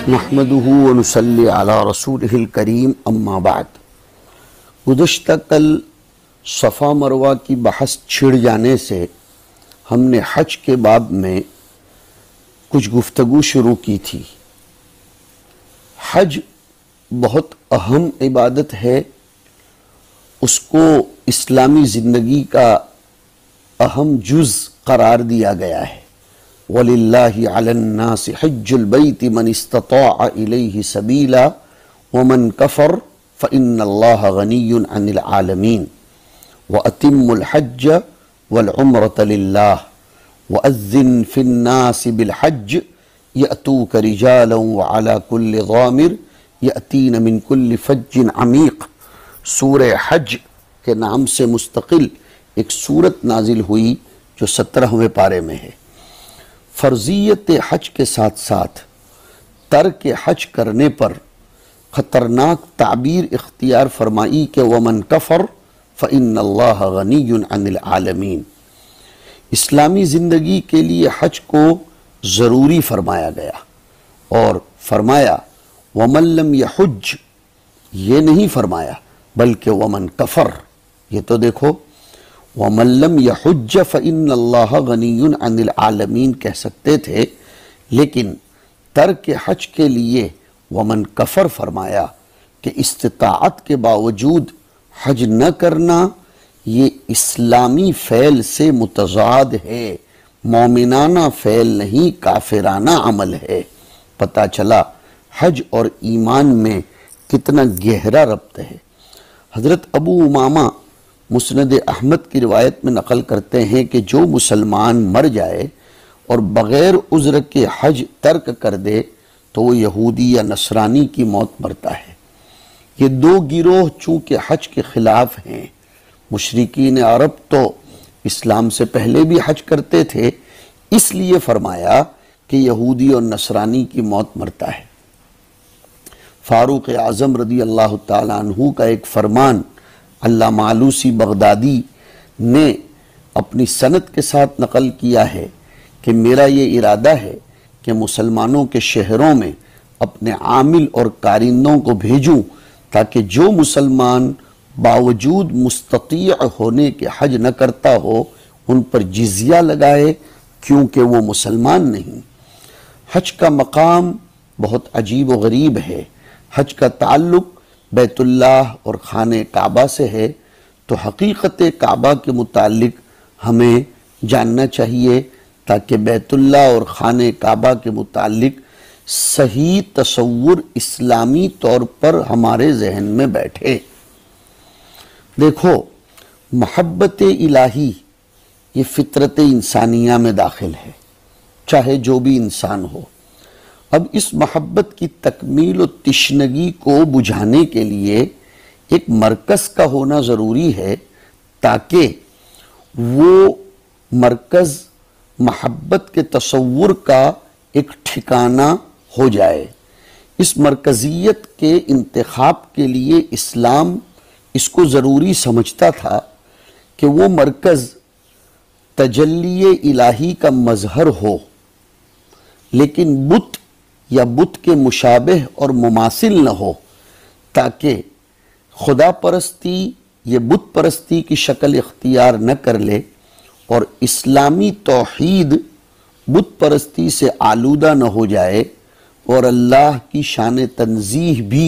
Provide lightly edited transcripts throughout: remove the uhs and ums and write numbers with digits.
نحمدہ ونصلی علی رسولہ الکریم اما بعد۔ گزشتہ کل صفا مروہ کی بحث چھڑ جانے سے ہم نے حج کے باب میں کچھ گفتگو شروع کی تھی۔ حج بہت اہم عبادت ہے، اس کو اسلامی زندگی کا اہم جز قرار دیا گیا ہے۔ وَلِلَّهِ عَلَى النَّاسِ حِجُّ الْبَيْتِ مَنِ اسْتَطَاعَ إِلَيْهِ سَبِيلًا وَمَنْ كَفَرَ فَإِنَّ اللَّهَ غَنِيٌّ عَنِ الْعَالَمِينَ وَأَتِمُّوا الْحَجَّ وَالْعُمْرَةَ لِلَّهِ وَأَذِّنْ فِي النَّاسِ بِالْحَجِّ يَأْتُوكَ رِجَالًا وَعَلَى كُلِّ ضَامِرٍ يَأْتِينَ مِنْ كُلِّ فَجٍّ عَمِيقٍ۔ سورہ حج کے نام سے مستقل ایک سورت نازل ہوئی جو 17ویں پارے میں ہے۔ فرضیت حج کے ساتھ ساتھ ترک حج کرنے پر خطرناک تعبیر اختیار فرمائی کہ وَمَنْ كَفَرَ فَإِنَّ اللَّهَ غَنِيٌّ عَنِ الْعَالَمِينَ۔ اسلامی زندگی کے لیے حج کو ضروری فرمایا گیا اور فرمایا وَمَن لَمْ يَحُجْ، یہ نہیں فرمایا بلکہ وَمَنْ كَفَرَ۔ یہ تو دیکھو، وَمَن لَمْ يَحُجَّ فَإِنَّ اللَّهَ غَنِيٌّ عَنِ الْعَالَمِينَ کہہ سکتے تھے، لیکن ترک حج کے لیے وَمَن كَفَرَ فرمایا کہ استطاعت کے باوجود حج نہ کرنا یہ اسلامی فعل سے متضاد ہے، مومنانہ فعل نہیں، کافرانہ عمل ہے۔ پتہ چلا حج اور ایمان میں کتنا گہرا ربط ہے۔ حضرت ابو امامہ مسند احمد کی روایت میں نقل کرتے ہیں کہ جو مسلمان مر جائے اور بغیر عذر کے حج ترک کر دے تو وہ یہودی یا نصرانی کی موت مرتا ہے۔ یہ دو گروہ چونکہ حج کے خلاف ہیں، مشرکین عرب تو اسلام سے پہلے بھی حج کرتے تھے، اس لیے فرمایا کہ یہودی اور نصرانی کی موت مرتا ہے۔ فاروق اعظم رضی اللہ تعالیٰ عنہ کا ایک فرمان علامہ علوسی بغدادی نے اپنی سند کے ساتھ نقل کیا ہے کہ میرا یہ ارادہ ہے کہ مسلمانوں کے شہروں میں اپنے عامل اور کارندوں کو بھیجوں تاکہ جو مسلمان باوجود مستطیع ہونے کے حج نہ کرتا ہو ان پر جزیہ لگائے، کیونکہ وہ مسلمان نہیں۔ حج کا مقام بہت عجیب و غریب ہے۔ حج کا تعلق بیت اللہ اور خانہ کعبہ سے ہے، تو حقیقت کعبہ کے متعلق ہمیں جاننا چاہیے تاکہ بیت اللہ اور خانہ کعبہ کے متعلق صحیح تصور اسلامی طور پر ہمارے ذہن میں بیٹھے۔ دیکھو، محبت الہی یہ فطرت انسانیہ میں داخل ہے، چاہے جو بھی انسان ہو۔ اب اس محبت کی تکمیل و تشنگی کو بجھانے کے لیے ایک مرکز کا ہونا ضروری ہے تاکہ وہ مرکز محبت کے تصور کا ایک ٹھکانہ ہو جائے۔ اس مرکزیت کے انتخاب کے لیے اسلام اس کو ضروری سمجھتا تھا کہ وہ مرکز تجلی الہی کا مظہر ہو، لیکن بت یا بت کے مشابہ اور مماثل نہ ہو، تاکہ خدا پرستی یہ بت پرستی کی شکل اختیار نہ کر لے اور اسلامی توحید بت پرستی سے آلودہ نہ ہو جائے اور اللہ کی شان تنزیہ بھی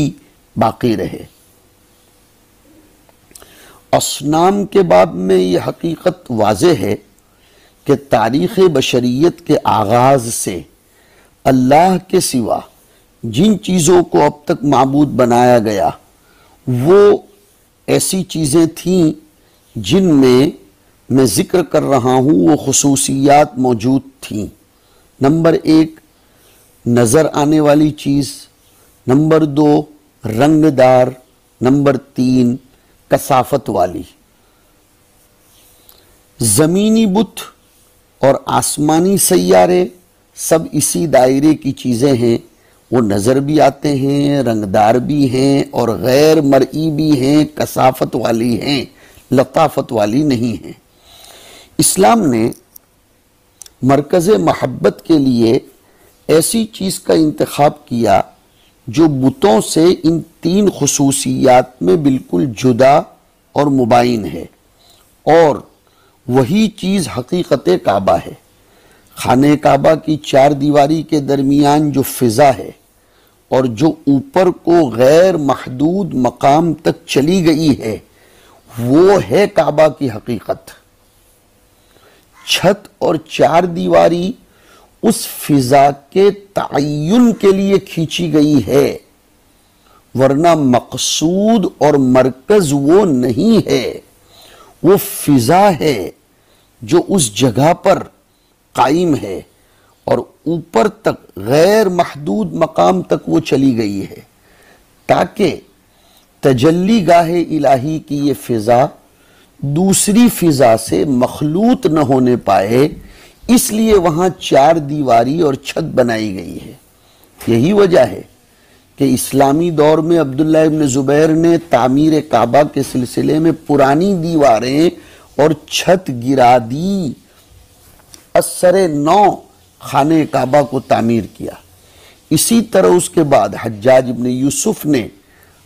باقی رہے۔ اصنام کے باب میں یہ حقیقت واضح ہے کہ تاریخ بشریت کے آغاز سے اللہ کے سوا جن چیزوں کو اب تک معبود بنایا گیا وہ ایسی چیزیں تھیں جن میں ذکر کر رہا ہوں وہ خصوصیات موجود تھیں۔ نمبر 1 نظر آنے والی چیز، نمبر 2 رنگ دار، نمبر 3 کثافت والی۔ زمینی بت اور آسمانی سیارے سب اسی دائرے کی چیزیں ہیں، وہ نظر بھی آتے ہیں، رنگدار بھی ہیں اور غیر مرئی بھی ہیں، کثافت والی ہیں، لطافت والی نہیں ہیں۔ اسلام نے مرکز محبت کے لیے ایسی چیز کا انتخاب کیا جو بتوں سے ان 3 خصوصیات میں بالکل جدا اور مباین ہے، اور وہی چیز حقیقت کعبہ ہے۔ خانہ کعبہ کی 4 دیواری کے درمیان جو فضا ہے اور جو اوپر کو غیر محدود مقام تک چلی گئی ہے، وہ ہے کعبہ کی حقیقت۔ چھت اور 4 دیواری اس فضا کے تعین کے لیے کھینچی گئی ہے، ورنہ مقصود اور مرکز وہ نہیں ہے، وہ فضا ہے جو اس جگہ پر قائم ہے اور اوپر تک غیر محدود مقام تک وہ چلی گئی ہے، تاکہ تجلی گاہ الہی کی یہ فضا دوسری فضا سے مخلوط نہ ہونے پائے، اس لیے وہاں 4 دیواری اور چھت بنائی گئی ہے۔ یہی وجہ ہے کہ اسلامی دور میں عبداللہ ابن زبیر نے تعمیر کعبہ کے سلسلے میں پرانی دیواریں اور چھت گرا دی، اثر نو خانہ کعبہ کو تعمیر کیا۔ اسی طرح اس کے بعد حجاج ابن یوسف نے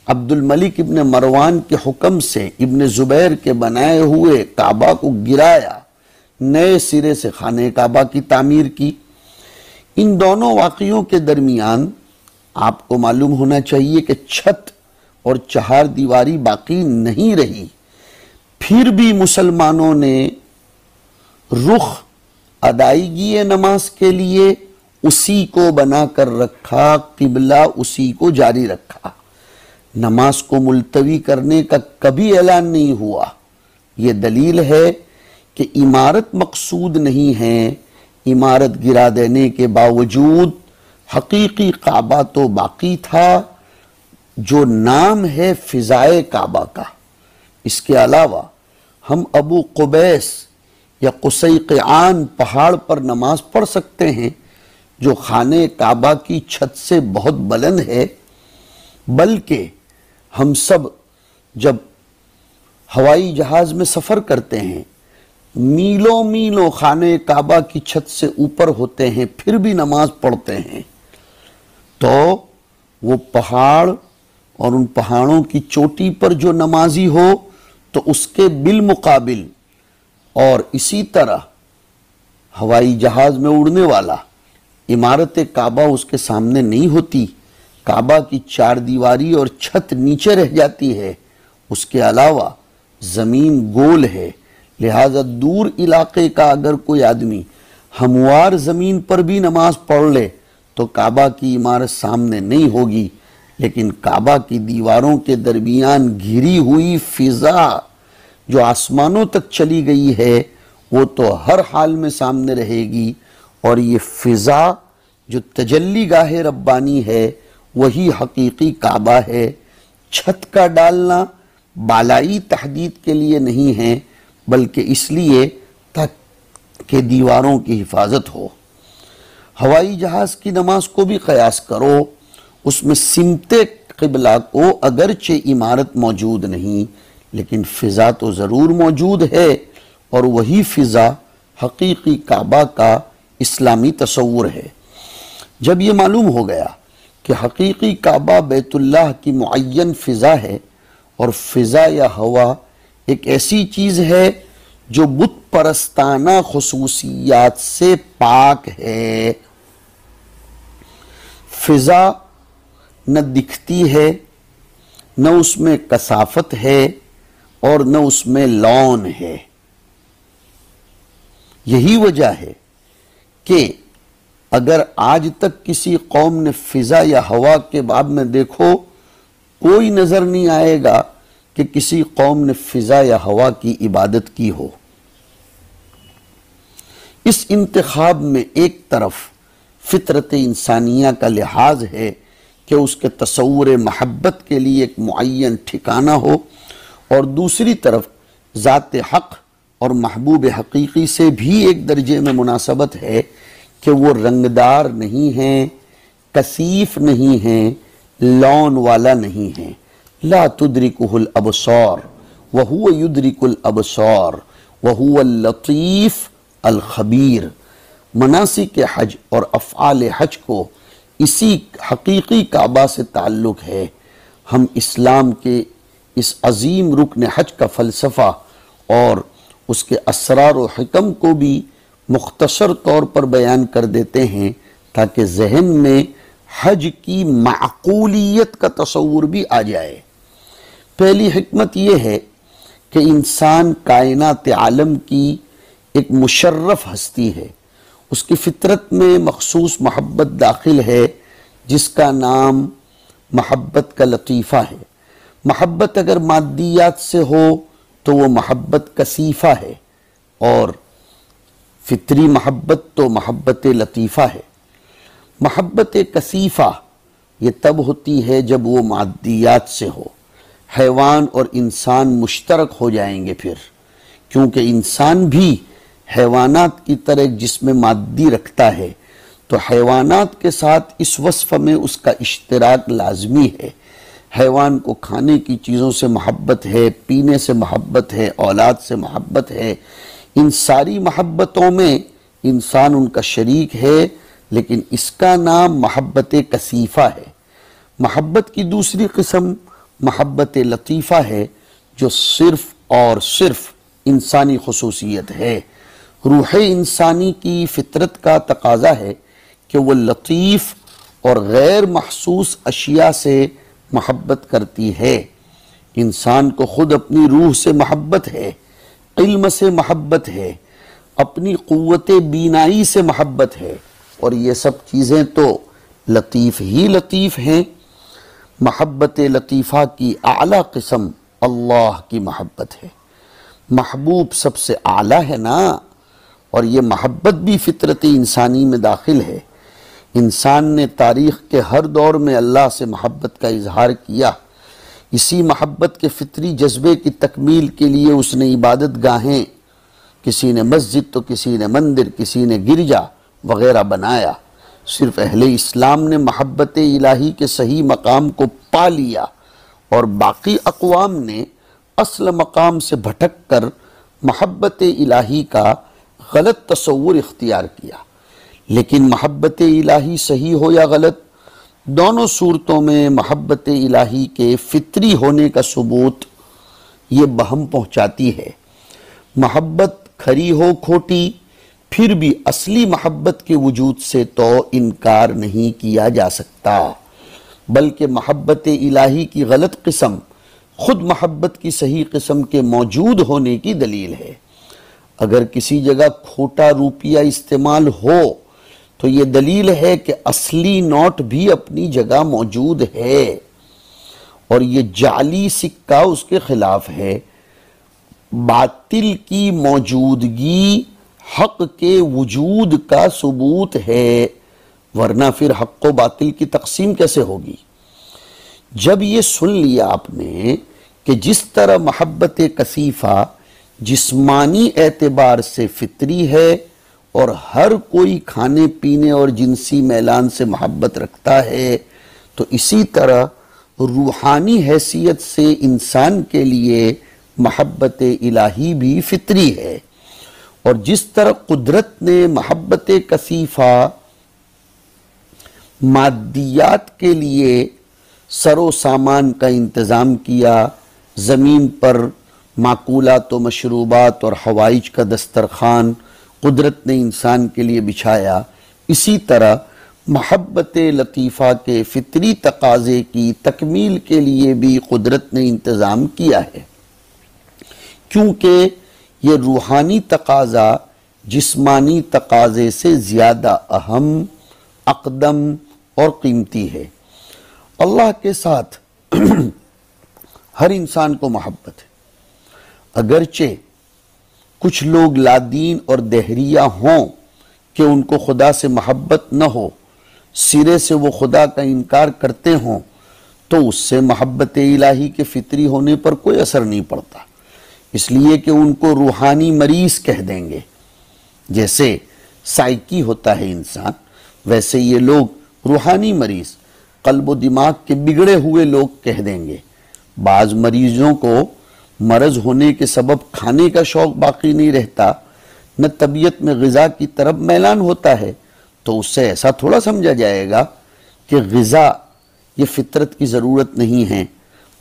عبد الملک ابن مروان کے حکم سے ابن زبیر کے بنائے ہوئے کعبہ کو گرایا، نئے سرے سے خانہ کعبہ کی تعمیر کی۔ ان دونوں واقعوں کے درمیان آپ کو معلوم ہونا چاہیے کہ چھت اور 4 دیواری باقی نہیں رہی، پھر بھی مسلمانوں نے رخ ادائیگی نماز کے لیے اسی کو بنا کر رکھا، قبلہ اسی کو جاری رکھا۔ نماز کو ملتوی کرنے کا کبھی اعلان نہیں ہوا۔ یہ دلیل ہے کہ عمارت مقصود نہیں ہے، عمارت گرا دینے کے باوجود حقیقی کعبہ تو باقی تھا، جو نام ہے فضائے کعبہ کا۔ اس کے علاوہ ہم ابو قبیس یا قصی قعان پہاڑ پر نماز پڑھ سکتے ہیں، جو خانہ کعبہ کی چھت سے بہت بلند ہے، بلکہ ہم سب جب ہوائی جہاز میں سفر کرتے ہیں، میلوں میلوں خانہ کعبہ کی چھت سے اوپر ہوتے ہیں، پھر بھی نماز پڑھتے ہیں، تو وہ پہاڑ اور ان پہاڑوں کی چوٹی پر جو نمازی ہو تو اس کے بالمقابل، اور اسی طرح ہوائی جہاز میں اڑنے والا، عمارت کعبہ اس کے سامنے نہیں ہوتی، کعبہ کی 4 دیواری اور چھت نیچے رہ جاتی ہے۔ اس کے علاوہ زمین گول ہے، لہذا دور علاقے کا اگر کوئی آدمی ہموار زمین پر بھی نماز پڑھ لے تو کعبہ کی عمارت سامنے نہیں ہوگی، لیکن کعبہ کی دیواروں کے درمیان گھری ہوئی فضا جو آسمانوں تک چلی گئی ہے، وہ تو ہر حال میں سامنے رہے گی، اور یہ فضا جو تجلی گاہ ربانی ہے وہی حقیقی کعبہ ہے۔ چھت کا ڈالنا بالائی تحدید کے لیے نہیں ہے، بلکہ اس لیے تاکہ دیواروں کی حفاظت ہو۔ ہوائی جہاز کی نماز کو بھی قیاس کرو، اس میں سمت قبلہ کو اگرچہ عمارت موجود نہیں، لیکن فضا تو ضرور موجود ہے، اور وہی فضا حقیقی کعبہ کا اسلامی تصور ہے۔ جب یہ معلوم ہو گیا کہ حقیقی کعبہ بیت اللہ کی معین فضا ہے، اور فضا یا ہوا ایک ایسی چیز ہے جو بت پرستانہ خصوصیات سے پاک ہے، فضا نہ دکھتی ہے، نہ اس میں کثافت ہے، اور نہ اس میں لون ہے۔ یہی وجہ ہے کہ اگر آج تک کسی قوم نے فضا یا ہوا کے باب میں دیکھو، کوئی نظر نہیں آئے گا کہ کسی قوم نے فضا یا ہوا کی عبادت کی ہو۔ اس انتخاب میں ایک طرف فطرت انسانیہ کا لحاظ ہے کہ اس کے تصور محبت کے لیے ایک معین ٹھکانہ ہو، اور دوسری طرف ذات حق اور محبوب حقیقی سے بھی ایک درجے میں مناسبت ہے کہ وہ رنگدار نہیں ہیں، کثیف نہیں ہیں، لون والا نہیں ہیں۔ لا تدرکہ الابصار وہو یدرک الابصار وہو اللطیف الخبیر۔ مناسک حج اور افعال حج کو اسی حقیقی کعبہ سے تعلق ہے۔ ہم اسلام کے اس عظیم رکن حج کا فلسفہ اور اس کے اسرار و حکم کو بھی مختصر طور پر بیان کر دیتے ہیں تاکہ ذہن میں حج کی معقولیت کا تصور بھی آ جائے۔ پہلی حکمت یہ ہے کہ انسان کائنات عالم کی ایک مشرف ہستی ہے، اس کی فطرت میں مخصوص محبت داخل ہے جس کا نام محبت کا لطیفہ ہے۔ محبت اگر مادیات سے ہو تو وہ محبت کثیفہ ہے، اور فطری محبت تو محبت لطیفہ ہے۔ محبت کثیفہ یہ تب ہوتی ہے جب وہ مادیات سے ہو۔ حیوان اور انسان مشترک ہو جائیں گے پھر، کیونکہ انسان بھی حیوانات کی طرح ایک جسم مادی رکھتا ہے، تو حیوانات کے ساتھ اس وصف میں اس کا اشتراک لازمی ہے۔ حیوان کو کھانے کی چیزوں سے محبت ہے، پینے سے محبت ہے، اولاد سے محبت ہے۔ ان ساری محبتوں میں انسان ان کا شریک ہے، لیکن اس کا نام محبت کثیفہ ہے۔ محبت کی دوسری قسم محبت لطیفہ ہے، جو صرف اور صرف انسانی خصوصیت ہے۔ روح انسانی کی فطرت کا تقاضا ہے کہ وہ لطیف اور غیر محسوس اشیاء سے محبت کرتی ہے۔ انسان کو خود اپنی روح سے محبت ہے، علم سے محبت ہے، اپنی قوت بینائی سے محبت ہے، اور یہ سب چیزیں تو لطیف ہی لطیف ہیں۔ محبت لطیفہ کی اعلیٰ قسم اللہ کی محبت ہے۔ محبوب سب سے اعلیٰ ہے نا، اور یہ محبت بھی فطرت انسانی میں داخل ہے۔ انسان نے تاریخ کے ہر دور میں اللہ سے محبت کا اظہار کیا۔ اسی محبت کے فطری جذبے کی تکمیل کے لیے اس نے عبادت گاہیں، کسی نے مسجد تو کسی نے مندر، کسی نے گرجا وغیرہ بنایا۔ صرف اہل اسلام نے محبت الہی کے صحیح مقام کو پا لیا، اور باقی اقوام نے اصل مقام سے بھٹک کر محبت الہی کا غلط تصور اختیار کیا۔ لیکن محبت الہی صحیح ہو یا غلط، دونوں صورتوں میں محبت الہی کے فطری ہونے کا ثبوت یہ بہم پہنچاتی ہے۔ محبت کھری ہو کھوٹی، پھر بھی اصلی محبت کے وجود سے تو انکار نہیں کیا جا سکتا، بلکہ محبت الہی کی غلط قسم خود محبت کی صحیح قسم کے موجود ہونے کی دلیل ہے۔ اگر کسی جگہ کھوٹا روپیہ استعمال ہو تو یہ دلیل ہے کہ اصلی نوٹ بھی اپنی جگہ موجود ہے، اور یہ جعلی سکہ اس کے خلاف ہے۔ باطل کی موجودگی حق کے وجود کا ثبوت ہے، ورنہ پھر حق و باطل کی تقسیم کیسے ہوگی؟ جب یہ سن لیا آپ نے کہ جس طرح محبت کثیفہ جسمانی اعتبار سے فطری ہے، اور ہر کوئی کھانے پینے اور جنسی میلان سے محبت رکھتا ہے، تو اسی طرح روحانی حیثیت سے انسان کے لیے محبت الہی بھی فطری ہے۔ اور جس طرح قدرت نے محبت کثیفہ مادیات کے لیے سر و سامان کا انتظام کیا، زمین پر معقولات و مشروبات اور حوائج کا دسترخوان قدرت نے انسان کے لیے بچھایا، اسی طرح محبت لطیفہ کے فطری تقاضے کی تکمیل کے لیے بھی قدرت نے انتظام کیا ہے، کیونکہ یہ روحانی تقاضا جسمانی تقاضے سے زیادہ اہم، اقدم اور قیمتی ہے۔ اللہ کے ساتھ ہر انسان کو محبت ہے، اگرچہ کچھ لوگ لادین اور دہریہ ہوں کہ ان کو خدا سے محبت نہ ہو، سرے سے وہ خدا کا انکار کرتے ہوں، تو اس سے محبت الہی کے فطری ہونے پر کوئی اثر نہیں پڑتا، اس لیے کہ ان کو روحانی مریض کہہ دیں گے۔ جیسے سائیکی ہوتا ہے انسان، ویسے یہ لوگ روحانی مریض، قلب و دماغ کے بگڑے ہوئے لوگ کہہ دیں گے۔ بعض مریضوں کو مرض ہونے کے سبب کھانے کا شوق باقی نہیں رہتا، نہ طبیعت میں غذا کی طرف میلان ہوتا ہے، تو اس سے ایسا تھوڑا سمجھا جائے گا کہ غذا یہ فطرت کی ضرورت نہیں ہے،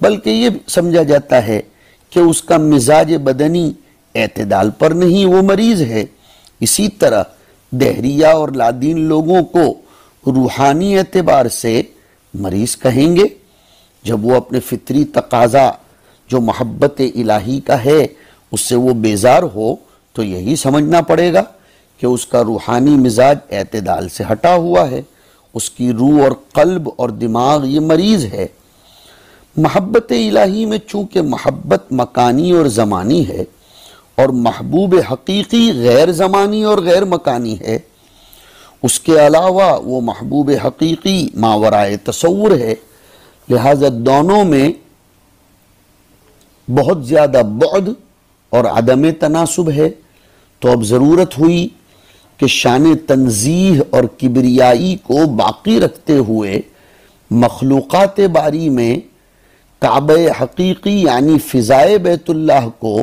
بلکہ یہ سمجھا جاتا ہے کہ اس کا مزاج بدنی اعتدال پر نہیں، وہ مریض ہے۔ اسی طرح دہریہ اور لادین لوگوں کو روحانی اعتبار سے مریض کہیں گے جب وہ اپنے فطری تقاضا جو محبت الہی کا ہے اس سے وہ بیزار ہو، تو یہی سمجھنا پڑے گا کہ اس کا روحانی مزاج اعتدال سے ہٹا ہوا ہے، اس کی روح اور قلب اور دماغ یہ مریض ہے۔ محبت الہی میں چونکہ محبت مکانی اور زمانی ہے اور محبوب حقیقی غیر زمانی اور غیر مکانی ہے، اس کے علاوہ وہ محبوب حقیقی ماورائے تصور ہے، لہذا دونوں میں بہت زیادہ بعد اور عدم تناسب ہے۔ تو اب ضرورت ہوئی کہ شان تنزیہ اور کبریائی کو باقی رکھتے ہوئے مخلوقات باری میں کعبہ حقیقی یعنی فضائے بیت اللہ کو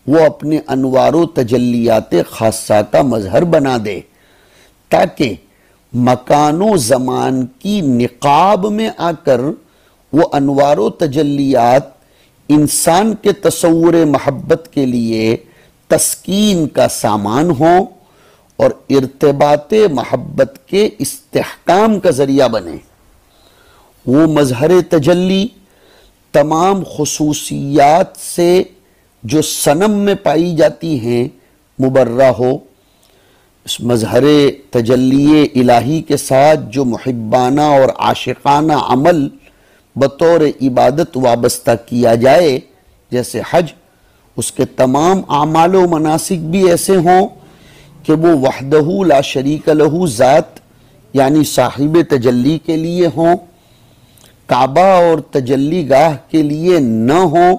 وہ اپنے انوار و تجلیات خاصہ کا مظہر بنا دے، تاکہ مکان و زمان کی نقاب میں آ کر وہ انوار و تجلیات انسان کے تصور محبت کے لیے تسکین کا سامان ہوں اور ارتباط محبت کے استحکام کا ذریعہ بنے۔ وہ مظہر تجلی تمام خصوصیات سے جو صنم میں پائی جاتی ہیں مبرہ ہو، اس مظہر تجلی الہی کے ساتھ جو محبانہ اور عاشقانہ عمل بطور عبادت وابستہ کیا جائے جیسے حج، اس کے تمام اعمال و مناسک بھی ایسے ہوں کہ وہ وحدہ لا شریک لہ ذات یعنی صاحب تجلی کے لیے ہوں، کعبہ اور تجلی گاہ کے لیے نہ ہوں،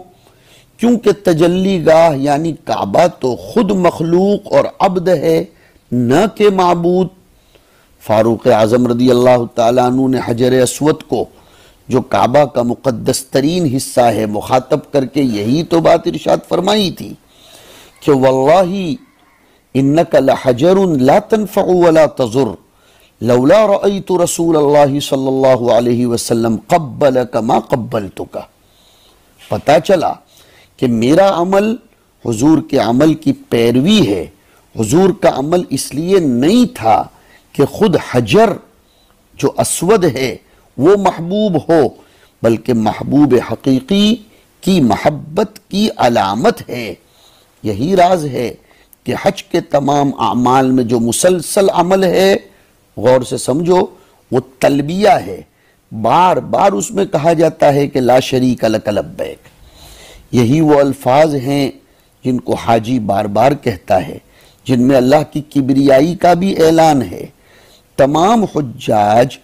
کیونکہ تجلی گاہ یعنی کعبہ تو خود مخلوق اور عبد ہے نہ کہ معبود۔ فاروق اعظم رضی اللہ تعالیٰ عنہ نے حجر اسود کو جو کعبہ کا مقدس ترین حصہ ہے مخاطب کر کے یہی تو بات ارشاد فرمائی تھی کہ واللہ انک لحجر لا تنفع ولا تضر لولا رأیت رسول اللہ صلی اللہ علیہ وسلم قبلک ما قبلتک۔ پتہ چلا کہ میرا عمل حضور کے عمل کی پیروی ہے، حضور کا عمل اس لیے نہیں تھا کہ خود حجر جو اسود ہے وہ محبوب ہو، بلکہ محبوب حقیقی کی محبت کی علامت ہے۔ یہی راز ہے کہ حج کے تمام اعمال میں جو مسلسل عمل ہے، غور سے سمجھو، وہ تلبیہ ہے، بار بار اس میں کہا جاتا ہے کہ لا شریک لک لبیک۔ یہی وہ الفاظ ہیں جن کو حاجی بار بار کہتا ہے، جن میں اللہ کی کبریائی کا بھی اعلان ہے۔ تمام حجاج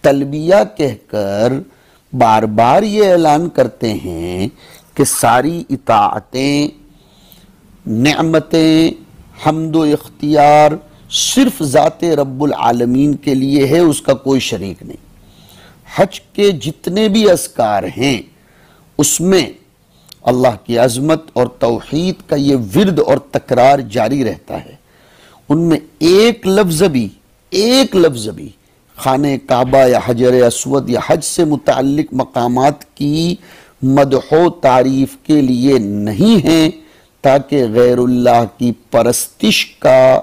تلبیہ کہہ کر بار بار یہ اعلان کرتے ہیں کہ ساری اطاعتیں، نعمتیں، حمد و اختیار صرف ذات رب العالمین کے لیے ہے، اس کا کوئی شریک نہیں۔ حج کے جتنے بھی اذکار ہیں اس میں اللہ کی عظمت اور توحید کا یہ ورد اور تکرار جاری رہتا ہے۔ ان میں ایک لفظ بھی خانہ کعبہ یا حجر اسود یا حج سے متعلق مقامات کی مدح و تعریف کے لیے نہیں ہیں، تاکہ غیر اللہ کی پرستش کا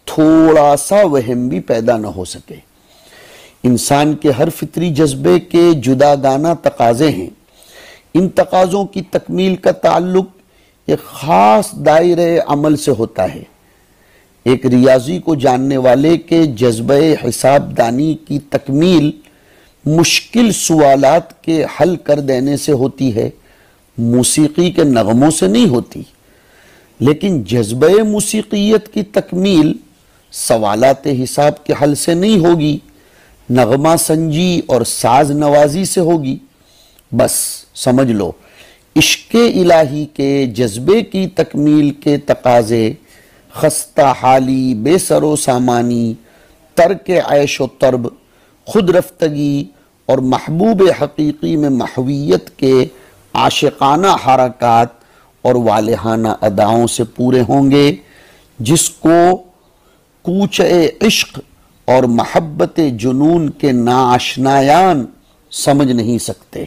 تھوڑا سا وہم بھی پیدا نہ ہو سکے۔ انسان کے ہر فطری جذبے کے جداگانہ تقاضے ہیں، ان تقاضوں کی تکمیل کا تعلق ایک خاص دائرہ عمل سے ہوتا ہے۔ ایک ریاضی کو جاننے والے کے جذبہ حساب دانی کی تکمیل مشکل سوالات کے حل کر دینے سے ہوتی ہے، موسیقی کے نغموں سے نہیں ہوتی۔ لیکن جذبہ موسیقیت کی تکمیل سوالات حساب کے حل سے نہیں ہوگی، نغمہ سنجی اور ساز نوازی سے ہوگی۔ بس سمجھ لو، عشق الہی کے جذبے کی تکمیل کے تقاضے خستہ حالی، بے سر و سامانی، ترک عیش و طرب، خود رفتگی اور محبوب حقیقی میں محویت کے عاشقانہ حرکات اور والہانہ اداؤں سے پورے ہوں گے، جس کو کوچ عشق اور محبت جنون کے ناآشنایان سمجھ نہیں سکتے۔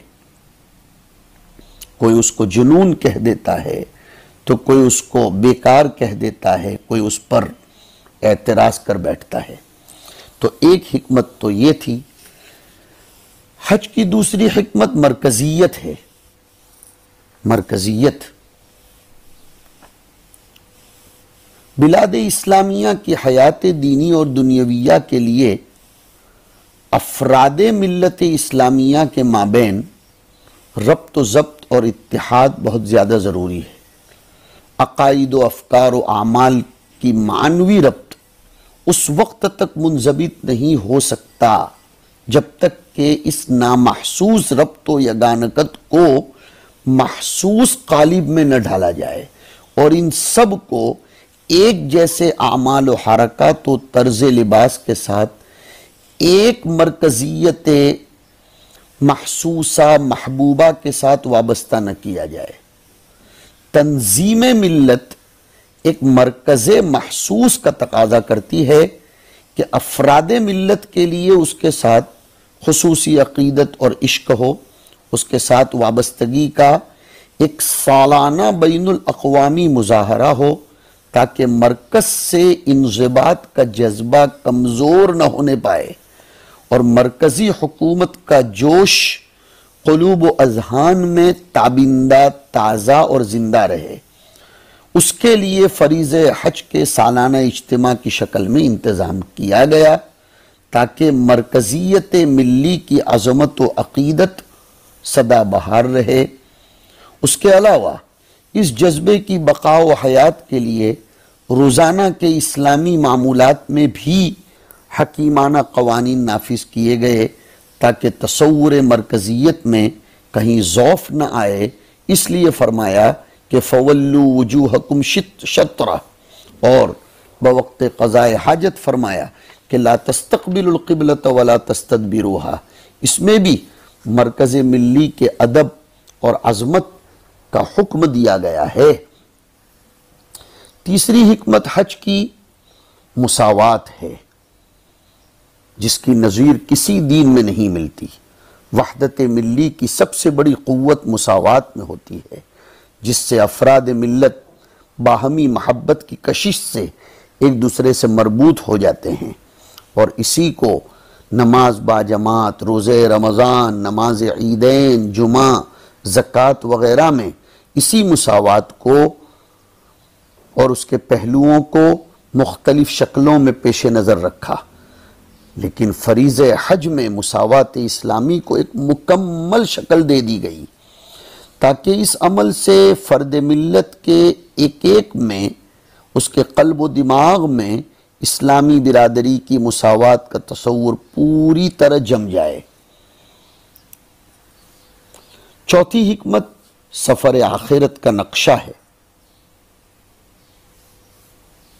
کوئی اس کو جنون کہہ دیتا ہے تو کوئی اس کو بیکار کہہ دیتا ہے، کوئی اس پر اعتراض کر بیٹھتا ہے۔ تو ایک حکمت تو یہ تھی۔ حج کی دوسری حکمت مرکزیت ہے۔ مرکزیت بلاد اسلامیہ کی حیات دینی اور دنیاویہ کے لیے افراد ملت اسلامیہ کے مابین ربط و ضبط اور اتحاد بہت زیادہ ضروری ہے۔ عقائد و افکار و اعمال کی معنوی ربط اس وقت تک منضبط نہیں ہو سکتا جب تک کہ اس نامحسوس ربط و یگانگت کو محسوس قالب میں نہ ڈالا جائے اور ان سب کو ایک جیسے اعمال و حرکات و طرز لباس کے ساتھ ایک مرکزیت محسوسہ محبوبہ کے ساتھ وابستہ نہ کیا جائے۔ تنظیم ملت ایک مرکز محسوس کا تقاضا کرتی ہے کہ افراد ملت کے لیے اس کے ساتھ خصوصی عقیدت اور عشق ہو، اس کے ساتھ وابستگی کا ایک سالانہ بین الاقوامی مظاہرہ ہو تاکہ مرکز سے انضباط کا جذبہ کمزور نہ ہونے پائے اور مرکزی حکومت کا جوش قلوب و اذہان میں تابندہ، تازہ اور زندہ رہے۔ اس کے لیے فریضہ حج کے سالانہ اجتماع کی شکل میں انتظام کیا گیا تاکہ مرکزیت ملی کی عظمت و عقیدت سدا بہار رہے۔ اس کے علاوہ اس جذبے کی بقا و حیات کے لیے روزانہ کے اسلامی معمولات میں بھی حکیمانہ قوانین نافذ کیے گئے تاکہ تصور مرکزیت میں کہیں ضعف نہ آئے۔ اس لیے فرمایا کہ فَوَلُّوا وُجُوهَكُمْ شَطْرَهُ اور بوقت قضاء حاجت فرمایا کہ لا تستقبلوا القبلة ولا تستدبروها۔ اس میں بھی مرکز ملی کے ادب اور عظمت کا حکم دیا گیا ہے۔ تیسری حکمت حج کی مساوات ہے جس کی نظیر کسی دین میں نہیں ملتی۔ وحدت ملی کی سب سے بڑی قوت مساوات میں ہوتی ہے جس سے افراد ملت باہمی محبت کی کشش سے ایک دوسرے سے مربوط ہو جاتے ہیں، اور اسی کو نماز با جماعت، روزے رمضان، نماز عیدین، جمعہ، زکوٰۃ وغیرہ میں اسی مساوات کو اور اس کے پہلوؤں کو مختلف شکلوں میں پیش نظر رکھا، لیکن فریضہ حج میں مساوات اسلامی کو ایک مکمل شکل دے دی گئی تاکہ اس عمل سے فرد ملت کے ایک ایک میں، اس کے قلب و دماغ میں اسلامی برادری کی مساوات کا تصور پوری طرح جم جائے۔ چوتھی حکمت سفر آخرت کا نقشہ ہے۔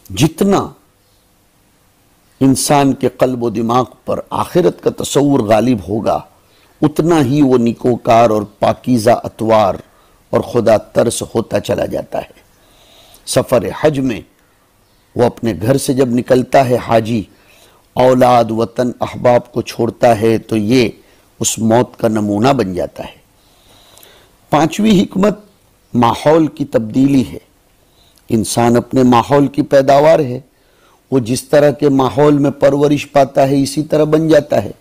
جتنا انسان کے قلب و دماغ پر آخرت کا تصور غالب ہوگا اتنا ہی وہ نیکوکار اور پاکیزہ اطوار اور خدا ترس ہوتا چلا جاتا ہے۔ سفر حج میں وہ اپنے گھر سے جب نکلتا ہے حاجی، اولاد، وطن، احباب کو چھوڑتا ہے تو یہ اس موت کا نمونہ بن جاتا ہے۔ پانچویں حکمت ماحول کی تبدیلی ہے۔ انسان اپنے ماحول کی پیداوار ہے، وہ جس طرح کے ماحول میں پرورش پاتا ہے اسی طرح بن جاتا ہے۔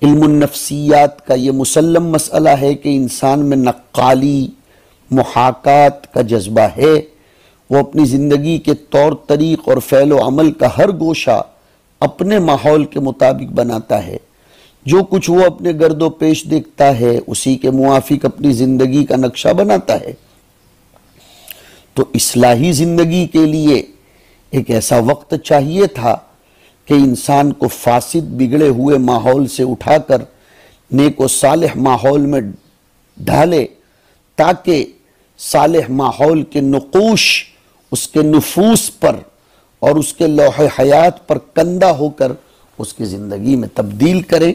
علم النفسیات کا یہ مسلم مسئلہ ہے کہ انسان میں نقالی، محاکات کا جذبہ ہے۔ وہ اپنی زندگی کے طور طریق اور فعل و عمل کا ہر گوشہ اپنے ماحول کے مطابق بناتا ہے۔ جو کچھ وہ اپنے گرد و پیش دیکھتا ہے اسی کے موافق اپنی زندگی کا نقشہ بناتا ہے۔ تو اصلاحی زندگی کے لیے ایک ایسا وقت چاہیے تھا کہ انسان کو فاسد بگڑے ہوئے ماحول سے اٹھا کر نیک و صالح ماحول میں ڈھالے تاکہ صالح ماحول کے نقوش اس کے نفوس پر اور اس کے لوح حیات پر کندہ ہو کر اس کی زندگی میں تبدیل کرے۔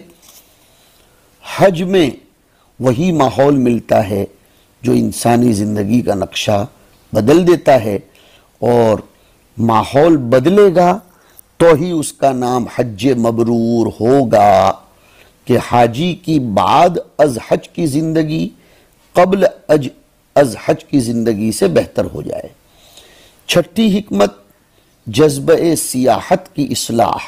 حج میں وہی ماحول ملتا ہے جو انسانی زندگی کا نقشہ بدل دیتا ہے، اور ماحول بدلے گا تو ہی اس کا نام حج مبرور ہوگا کہ حاجی کی بعد از حج کی زندگی قبل از حج کی زندگی سے بہتر ہو جائے۔ چھٹی حکمت جذبہ سیاحت کی اصلاح۔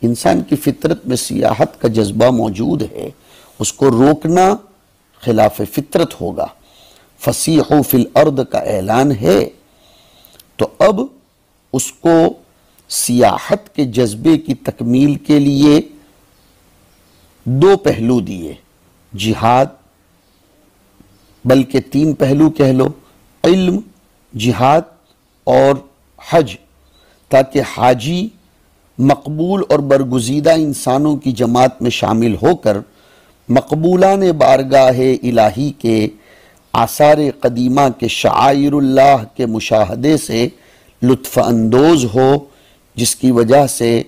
انسان کی فطرت میں سیاحت کا جذبہ موجود ہے، اس کو روکنا خلاف فطرت ہوگا۔ فسیحوا فی الارض کا اعلان ہے، تو اب اس کو سیاحت کے جذبے کی تکمیل کے لیے دو پہلو دیے، جہاد، بلکہ تین پہلو کہہ لو، علم، جہاد اور حج، تاکہ حاجی مقبول اور برگزیدہ انسانوں کی جماعت میں شامل ہو کر مقبولان بارگاہ الہی کے آثار قدیمہ کے شعائر اللہ کے مشاہدے سے لطف اندوز ہو، جس کی وجہ سے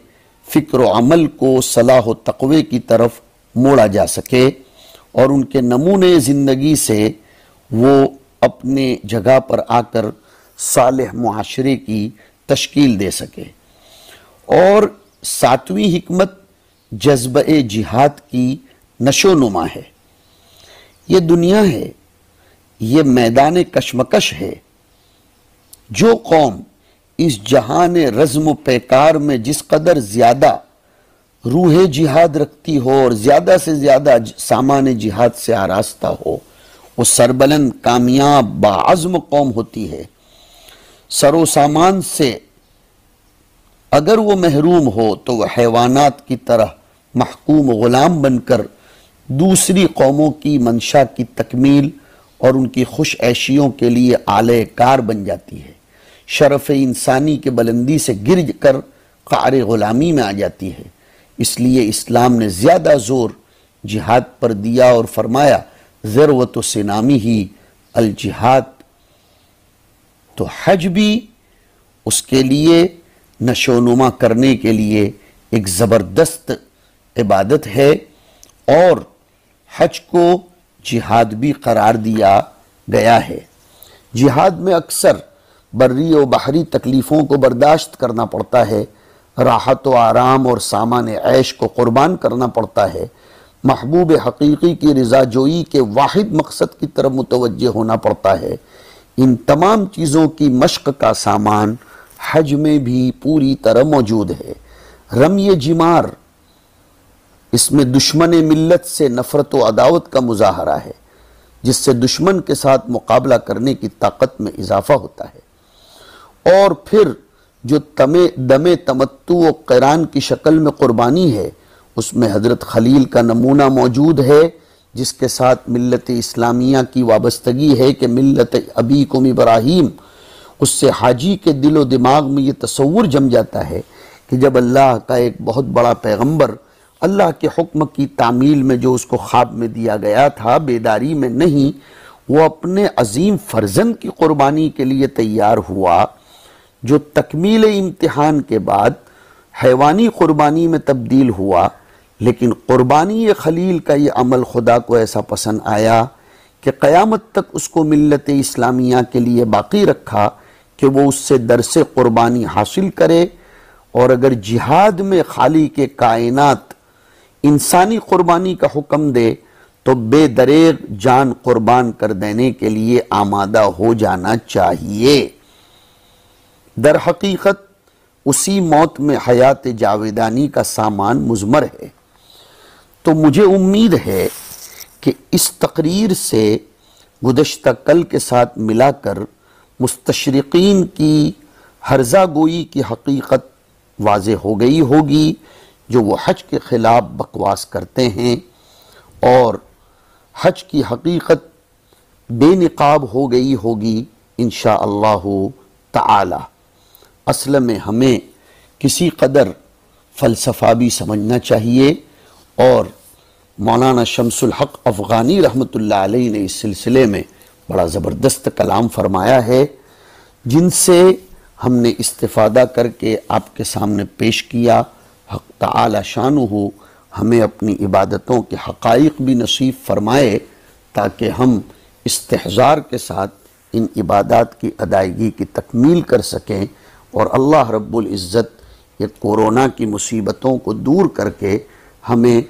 فکر و عمل کو صلاح و تقوی کی طرف موڑا جا سکے اور ان کے نمونے زندگی سے وہ اپنے جگہ پر آ کر صالح معاشرے کی تشکیل دے سکے۔ اور ساتویں حکمت جذبہ جہاد کی نشو و نما ہے۔ یہ دنیا ہے، یہ میدان کشمکش ہے۔ جو قوم اس جہان رزم و پیکار میں جس قدر زیادہ روح جہاد رکھتی ہو اور زیادہ سے زیادہ سامان جہاد سے آراستہ ہو، وہ سربلند کامیاب باعزم قوم ہوتی ہے۔ سر و سامان سے اگر وہ محروم ہو تو وہ حیوانات کی طرح محکوم غلام بن کر دوسری قوموں کی منشا کی تکمیل اور ان کی خوش عیشیوں کے لیے آلہ کار بن جاتی ہے۔ شرف انسانی کے بلندی سے گر کر قعر غلامی میں آ جاتی ہے۔ اس لیے اسلام نے زیادہ زور جہاد پر دیا اور فرمایا ذروۃ سنامہ الجہاد۔ تو حج بھی اس کے لیے نشو و نما کرنے کے لیے ایک زبردست عبادت ہے، اور حج کو جہاد بھی قرار دیا گیا ہے۔ جہاد میں اکثر بری و بحری تکلیفوں کو برداشت کرنا پڑتا ہے، راحت و آرام اور سامان عیش کو قربان کرنا پڑتا ہے، محبوب حقیقی کی رضا جوئی کے واحد مقصد کی طرف متوجہ ہونا پڑتا ہے۔ ان تمام چیزوں کی مشق کا سامان حج میں بھی پوری طرح موجود ہے۔ رمی جمار، اس میں دشمن ملت سے نفرت و عداوت کا مظاہرہ ہے، جس سے دشمن کے ساتھ مقابلہ کرنے کی طاقت میں اضافہ ہوتا ہے۔ اور پھر جو دم تمتع و قران کی شکل میں قربانی ہے، اس میں حضرت خلیل کا نمونہ موجود ہے، جس کے ساتھ ملت اسلامیہ کی وابستگی ہے کہ ملت ابیکم ابراہیم۔ اس سے حاجی کے دل و دماغ میں یہ تصور جم جاتا ہے کہ جب اللہ کا ایک بہت بڑا پیغمبر اللہ کے حکم کی تعمیل میں جو اس کو خواب میں دیا گیا تھا، بیداری میں نہیں، وہ اپنے عظیم فرزند کی قربانی کے لیے تیار ہوا، جو تکمیل امتحان کے بعد حیوانی قربانی میں تبدیل ہوا، لیکن قربانی خلیل کا یہ عمل خدا کو ایسا پسند آیا کہ قیامت تک اس کو ملت اسلامیہ کے لیے باقی رکھا کہ وہ اس سے درس قربانی حاصل کرے۔ اور اگر جہاد میں خالق کائنات انسانی قربانی کا حکم دے تو بے دریغ جان قربان کر دینے کے لیے آمادہ ہو جانا چاہیے۔ در حقیقت اسی موت میں حیات جاویدانی کا سامان مضمر ہے۔ تو مجھے امید ہے کہ اس تقریر سے گزشتہ کل کے ساتھ ملا کر مستشرقین کی ہرزہ گوئی کی حقیقت واضح ہو گئی ہوگی، جو وہ حج کے خلاف بکواس کرتے ہیں، اور حج کی حقیقت بے نقاب ہو گئی ہوگی انشاءاللہ تعالی۔ اصل میں ہمیں کسی قدر فلسفہ بھی سمجھنا چاہیے، اور مولانا شمس الحق افغانی رحمۃ اللہ علیہ نے اس سلسلے میں بڑا زبردست کلام فرمایا ہے، جن سے ہم نے استفادہ کر کے آپ کے سامنے پیش کیا۔ حق تعالی شانہ ہمیں اپنی عبادتوں کے حقائق بھی نصیب فرمائے، تاکہ ہم استحضار کے ساتھ ان عبادات کی ادائیگی کی تکمیل کر سکیں، اور اللہ رب العزت یہ کورونا کی مصیبتوں کو دور کر کے ہمیں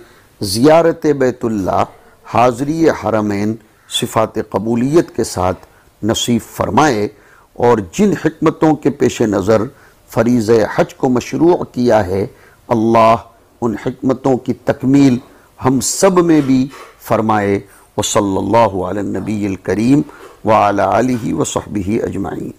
زیارت بیت اللہ، حاضری حرمین صفات قبولیت کے ساتھ نصیب فرمائے، اور جن حکمتوں کے پیش نظر فریضہ حج کو مشروع کیا ہے، اللہ ان حکمتوں کی تکمیل ہم سب میں بھی فرمائے۔ وصلی اللہ علی النبی الکریم وعلی آلہ وصحبہ اجمعین۔